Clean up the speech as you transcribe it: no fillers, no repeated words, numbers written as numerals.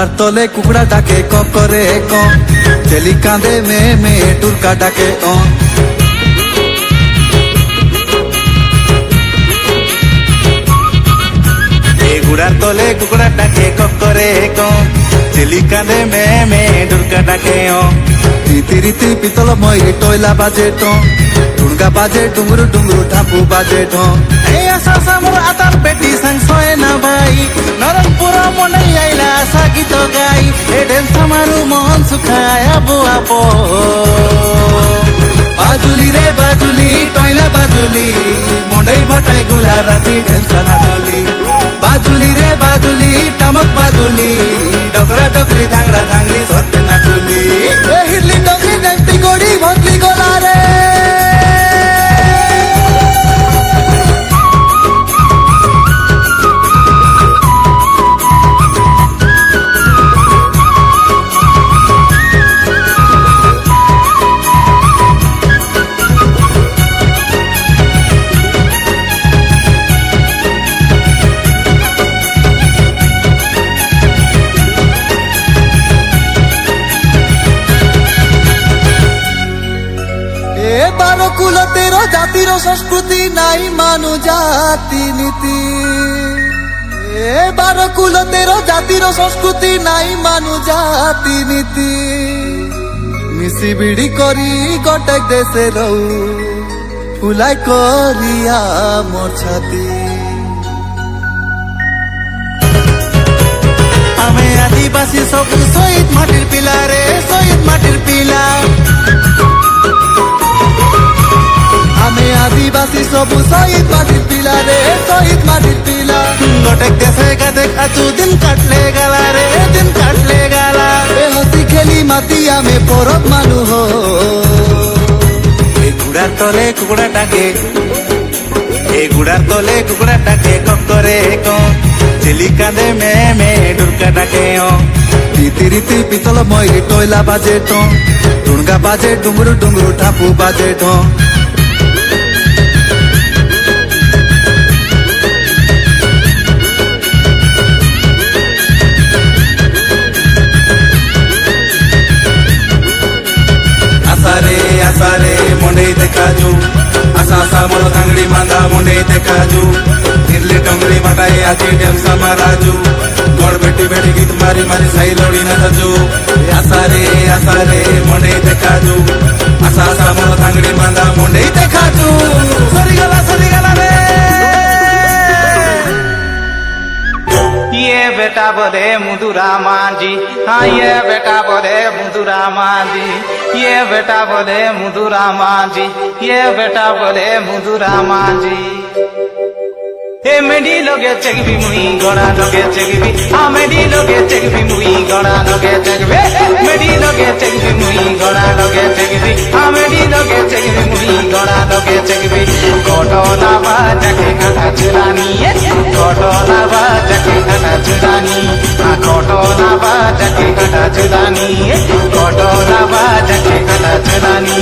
গুড়ার তলে কুকুড়া ডাকে ক করে ক, চেলি কাঁদে মে মে টুরকা ডাকে অ। গুড়ার তলে কুকুড়া ডাকে ক করে ক, চেলি কাঁদে মে মে টুরকা ডাকে অ। রীতি রীতি পিতল ময়ূরী টয়লা বাজে ট, টুনকা বাজে ডুঙ্গুরু ডুঙ্গুরু ঠাপু বাজে ঢ। এই আশা সামর আতার পেটি সাংসয় না ভাই, নরমপুর মনে আইলা আশা গীত গাই, এ ডেন্স আমারু মন সুখায় আবো আপো। বাজুলি রে বাজুলি টয়লা বাজুলি, মন্ডাই ভাটাই গুলা রাতি টেনশন আদুলি। বাজুলি রে বাজুলি টামক বাজুলি, ডগরা ডগরি ধাংরা ধাংরি সত্যি নাচুলি। হিরলি ডগরি ডেন্টি গড়ি ভতলি গলা রে। বারো কুল তেরো জাতির সংস্কৃতি নাই মানু জাতি নীতি। বারো কুল তেরো জাতির সংস্কৃতি নাই মানু জাতি নীতি। মিশি বিড়ি করি গোটেক দেশে রৌ, ফুলাই করিয়া মোর ছাতি। আমি আদিবাসী সব শহীদ মাটির পিলা রে, শহীদ মাটির পিলা। আমি আদিবাসী সবু শহীদ মাটির পিলা রে, শহীদ মাটির পিলা। গোটেক দেশে গাদে খাচু দিন কাটলে গালা রে, দিন কাটলে গালা। এ হসি খেলি মাতি আমি পরব মানু হো। এই গুড়ার তলে কুকুড়া ডাকে, এই গুড়ার তলে কুকুড়া ডাকে ক করে ক, চেলি কাঁদে মে মে টুরকা ডাকে অ। রীতি রীতি পিতল ময়ূরী টয়লা বাজে ট, টুনকা বাজে ডুঙ্গুরু ডুঙ্গুরু ঠাপু বাজে ঢ। আসারে মনে দেখাজু, আশা সামল কাংড়ি মান্দা মনে দেখাজু। নির্লে ডঙ্গরি ভাটাই আজি ডেম সামারাজু, গড় বেটি বেটি গীত মারি মারি সাই লড়ি না যাজু। আসারে মনে দেখাজু, আশা সামল কাংড়ি মান্দা মনে দেখাজু। সরি গলা রে। ये बेटा बोले मुदुरा मांझी, हाँ ये बेटा बोले मुदुरा मांझी, ये बेटा बोले मुदुरा मांझी, ये बेटा बोले मुदुरा मांझी। ए मेडी लोगे चेकबी मुई गड़ा लोगे चेकबी, हाँ मेडी लोगे चेकबी मुई गड़ा लोगे चेकबी। मेडी लोगे चेकबी मुई गड़ा लोगे चेकबी, हाँ मेडी लोगे चेकबी मुई गड़ा लोगे चेकबी। घटना बाजाके काटा चुरानी, घटना बाजाके काटा चुरानी, हाँ घटना बाजाके काटा चुरानी, घटना बाजाके काटा चुरानी।